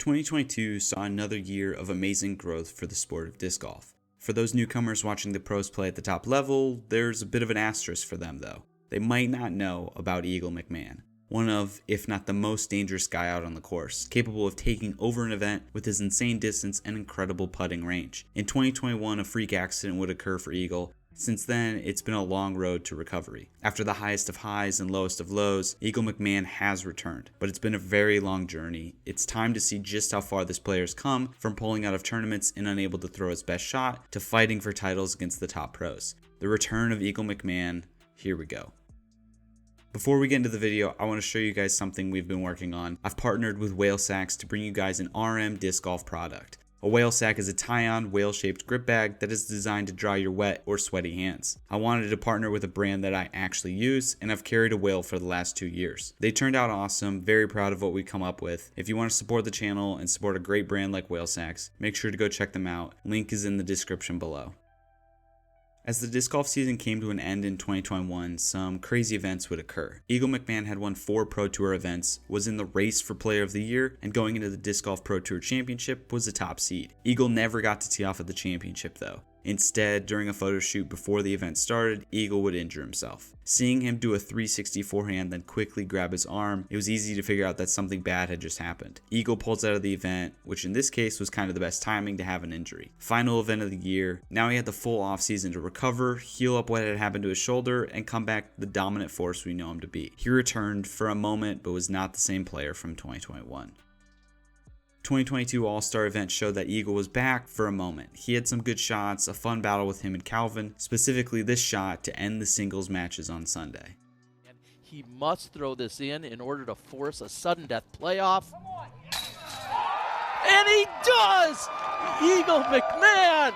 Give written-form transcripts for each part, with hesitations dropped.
2022 saw another year of amazing growth for the sport of disc golf. For those newcomers watching the pros play at the top level, there's a bit of an asterisk for them though. They might not know about Eagle McMahon, one of, if not the most dangerous guy out on the course, capable of taking over an event with his insane distance and incredible putting range. In 2021, a freak accident would occur for Eagle. Since then, it's been a long road to recovery. After the highest of highs and lowest of lows, Eagle McMahon has returned, but it's been a very long journey. It's time to see just how far this player has come from pulling out of tournaments and unable to throw his best shot to fighting for titles against the top pros. The return of Eagle McMahon, here we go. Before we get into the video, I want to show you guys something we've been working on. I've partnered with Whale Sacs to bring you guys an RM disc golf product. A whale sack is a tie-on, whale-shaped grip bag that is designed to dry your wet or sweaty hands. I wanted to partner with a brand that I actually use, and I've carried a whale for the last 2 years. They turned out awesome, very proud of what we come up with. If you want to support the channel and support a great brand like Whale Sacs, make sure to go check them out. Link is in the description below. As the disc golf season came to an end in 2021, some crazy events would occur. Eagle McMahon had won 4 Pro Tour events, was in the race for Player of the Year, and going into the Disc Golf Pro Tour Championship was a top seed. Eagle never got to tee off at the championship though. Instead, during a photo shoot before the event started, Eagle would injure himself. Seeing him do a 360 forehand then quickly grab his arm, it was easy to figure out that something bad had just happened. Eagle pulls out of the event, which in this case was kind of the best timing to have an injury. Final event of the year, now he had the full off season to recover, heal up what had happened to his shoulder, and come back the dominant force we know him to be. He returned for a moment, but was not the same player from 2021. 2022 All-Star event showed that Eagle was back for a moment. He had some good shots, a fun battle with him and Calvin, specifically this shot to end the singles matches on Sunday. And he must throw this in order to force a sudden death playoff. And he does! Eagle McMahon!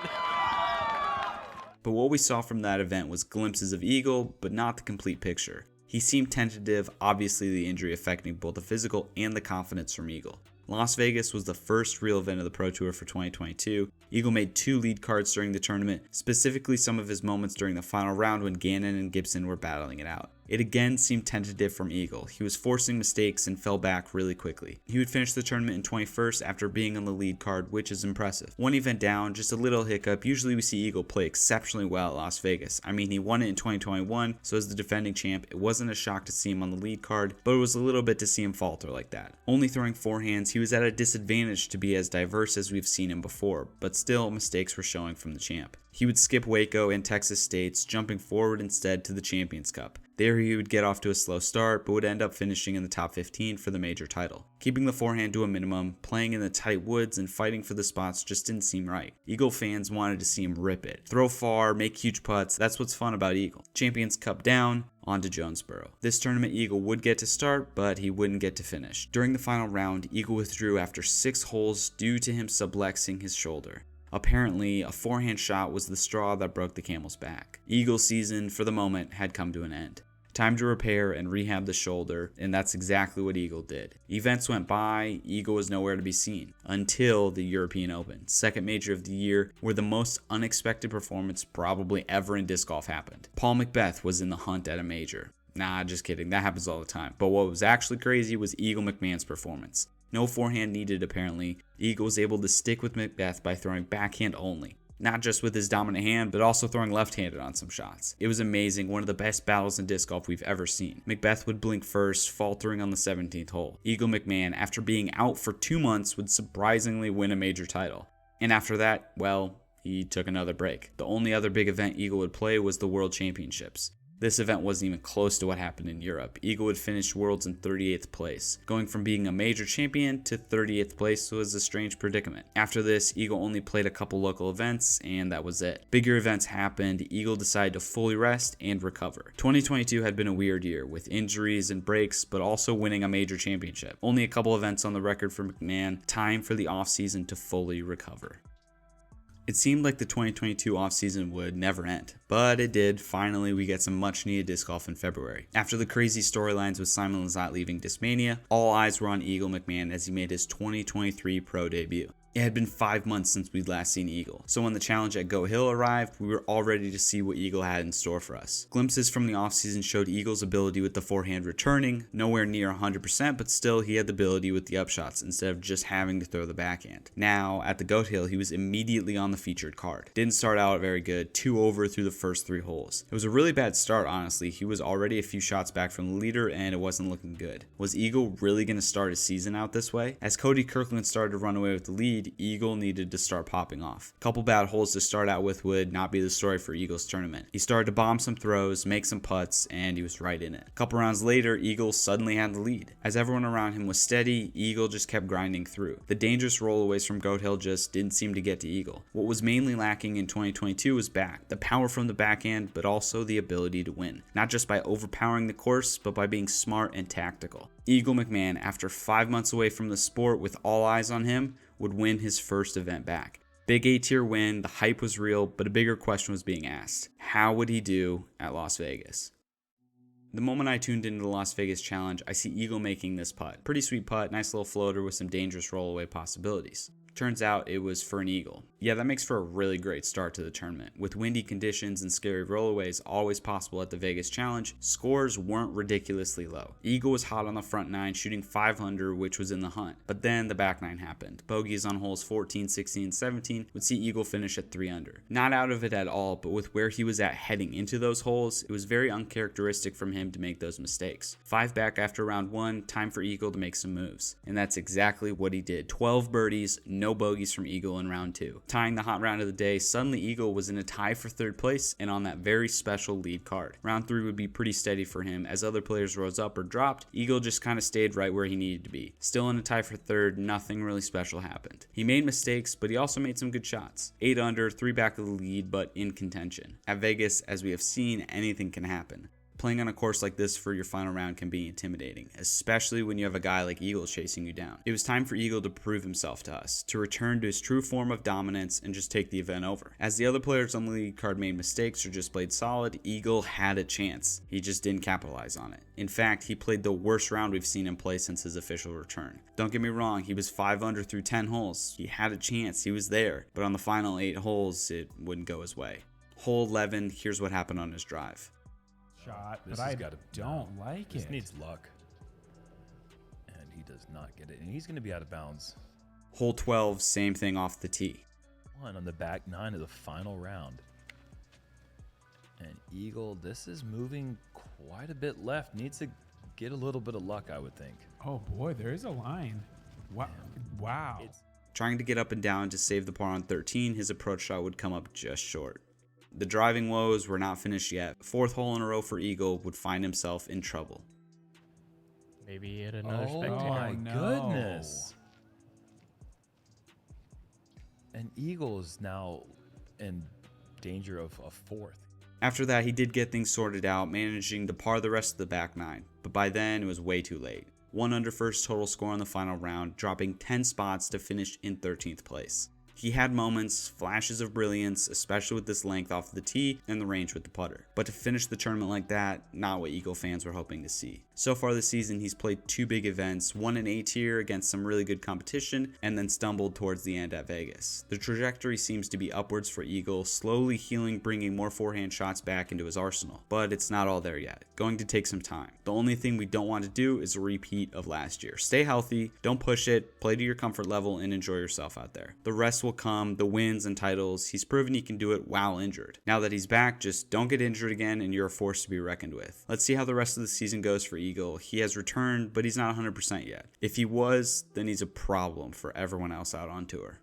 But what we saw from that event was glimpses of Eagle, but not the complete picture. He seemed tentative, obviously the injury affecting both the physical and the confidence from Eagle. Las Vegas was the first real event of the Pro Tour for 2022. Eagle made 2 lead cards during the tournament, specifically some of his moments during the final round when Gannon and Gibson were battling it out. It again seemed tentative from Eagle. He was forcing mistakes and fell back really quickly. He would finish the tournament in 21st after being on the lead card, which is impressive. One event down, just a little hiccup. Usually we see Eagle play exceptionally well at Las Vegas. I mean, he won it in 2021, so as the defending champ, it wasn't a shock to see him on the lead card, but it was a little bit to see him falter like that. Only throwing forehands, he was at a disadvantage to be as diverse as we've seen him before, but still mistakes were showing from the champ. He would skip Waco and Texas States, jumping forward instead to the Champions Cup. There he would get off to a slow start, but would end up finishing in the top 15 for the major title. Keeping the forehand to a minimum, playing in the tight woods, and fighting for the spots just didn't seem right. Eagle fans wanted to see him rip it. Throw far, make huge putts, that's what's fun about Eagle. Champions Cup down, on to Jonesboro. This tournament Eagle would get to start, but he wouldn't get to finish. During the final round, Eagle withdrew after 6 holes due to him sublexing his shoulder. Apparently, a forehand shot was the straw that broke the camel's back. Eagle's season, for the moment, had come to an end. Time to repair and rehab the shoulder, and that's exactly what Eagle did. Events went by, Eagle was nowhere to be seen, until the European Open, second major of the year, where the most unexpected performance probably ever in disc golf happened. Paul McBeth was in the hunt at a major. Nah, just kidding, that happens all the time. But what was actually crazy was Eagle McMahon's performance. No forehand needed apparently. Eagle was able to stick with McBeth by throwing backhand only. Not just with his dominant hand, but also throwing left-handed on some shots. It was amazing, one of the best battles in disc golf we've ever seen. McBeth would blink first, faltering on the 17th hole. Eagle McMahon, after being out for 2 months, would surprisingly win a major title. And after that, well, he took another break. The only other big event Eagle would play was the World Championships. This event wasn't even close to what happened in Europe. Eagle would finish Worlds in 38th place. Going from being a major champion to 38th place was a strange predicament. After this, Eagle only played a couple local events, and that was it. Bigger events happened, Eagle decided to fully rest and recover. 2022 had been a weird year, with injuries and breaks, but also winning a major championship. Only a couple events on the record for McMahon, time for the offseason to fully recover. It seemed like the 2022 offseason would never end, but it did. Finally, we get some much needed disc golf in February. After the crazy storylines with Simon Lizotte leaving Discmania, all eyes were on Eagle McMahon as he made his 2023 pro debut. It had been 5 months since we'd last seen Eagle, so when the challenge at Goat Hill arrived, we were all ready to see what Eagle had in store for us. Glimpses from the offseason showed Eagle's ability with the forehand returning, nowhere near 100%, but still he had the ability with the upshots instead of just having to throw the backhand. Now, at the Goat Hill, he was immediately on the featured card. Didn't start out very good, 2 over through the first 3 holes. It was a really bad start, honestly. He was already a few shots back from the leader and it wasn't looking good. Was Eagle really going to start his season out this way? As Cody Kirkland started to run away with the lead, Eagle needed to start popping off. A couple bad holes to start out with would not be the story for Eagle's tournament. He started to bomb some throws, make some putts, and he was right in it. A couple rounds later, Eagle suddenly had the lead. As everyone around him was steady, Eagle just kept grinding through. The dangerous rollaways from Goat Hill just didn't seem to get to Eagle. What was mainly lacking in 2022 was back. The power from the backhand, but also the ability to win. Not just by overpowering the course, but by being smart and tactical. Eagle McMahon, after 5 months away from the sport with all eyes on him, would win his first event back. Big A-tier win, the hype was real, but a bigger question was being asked. How would he do at Las Vegas? The moment I tuned into the Las Vegas challenge, I see Eagle making this putt. Pretty sweet putt, nice little floater with some dangerous rollaway possibilities. Turns out it was for an eagle. Yeah, that makes for a really great start to the tournament. With windy conditions and scary rollaways always possible at the Vegas Challenge, scores weren't ridiculously low. Eagle was hot on the front 9, shooting 500, which was in the hunt. But then the back 9 happened. Bogeys on holes 14, 16, and 17 would see Eagle finish at 3 under. Not out of it at all, but with where he was at heading into those holes, it was very uncharacteristic from him to make those mistakes. 5 back after round 1, time for Eagle to make some moves. And that's exactly what he did. 12 birdies, no bogeys from Eagle in round 2. Tying the hot round of the day, suddenly Eagle was in a tie for 3rd place and on that very special lead card. Round 3 would be pretty steady for him. As other players rose up or dropped, Eagle just kind of stayed right where he needed to be. Still in a tie for 3rd, nothing really special happened. He made mistakes, but he also made some good shots. 8 under, 3 back of the lead, but in contention. At Vegas, as we have seen, anything can happen. Playing on a course like this for your final round can be intimidating, especially when you have a guy like Eagle chasing you down. It was time for Eagle to prove himself to us, to return to his true form of dominance and just take the event over. As the other players on the lead card made mistakes or just played solid, Eagle had a chance. He just didn't capitalize on it. In fact, he played the worst round we've seen him play since his official return. Don't get me wrong, he was 5 under through 10 holes. He had a chance, he was there, but on the final 8 holes, it wouldn't go his way. Hole 11, here's what happened on his drive. Shot, This but I has gotta, don't like this it. needs luck. And he does not get it. And he's going to be out of bounds. Hole 12, same thing off the tee. 1 on the back 9 of the final round. And Eagle, this is moving quite a bit left. Needs to get a little bit of luck, I would think. Oh boy, there is a line. Wow. Wow. Trying to get up and down to save the par on 13, his approach shot would come up just short. The driving woes were not finished yet. 4th hole in a row for Eagle would find himself in trouble. Maybe hit another Oh spectator. my no. goodness. And Eagle is now in danger of a 4th. After that, he did get things sorted out, managing to par the rest of the back 9. But by then, it was way too late. 1 under first total score in the final round, dropping 10 spots to finish in 13th place. He had moments, flashes of brilliance, especially with this length off the tee and the range with the putter. But to finish the tournament like that, not what Eagle fans were hoping to see. So far this season, he's played 2 big events, one in A-tier against some really good competition, and then stumbled towards the end at Vegas. The trajectory seems to be upwards for Eagle, slowly healing, bringing more forehand shots back into his arsenal. But it's not all there yet. Going to take some time. The only thing we don't want to do is a repeat of last year. Stay healthy, don't push it, play to your comfort level, and enjoy yourself out there. The rest will come, the wins and titles. He's proven he can do it while injured. Now that he's back, just don't get injured again and you're a force to be reckoned with. Let's see how the rest of the season goes for Eagle. He has returned, but he's not 100% yet. If he was, then he's a problem for everyone else out on tour.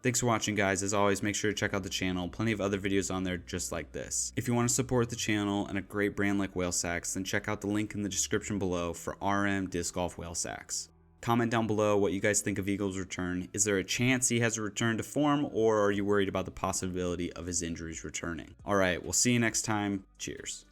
Thanks for watching, guys. As always, make sure to check out the channel. Plenty of other videos on there just like this. If you want to support the channel and a great brand like Whale Sacs, then check out the link in the description below for RM Disc Golf Whale Sacs. Comment down below what you guys think of Eagle's return. Is there a chance he has a return to form, or are you worried about the possibility of his injuries returning? Alright, we'll see you next time. Cheers.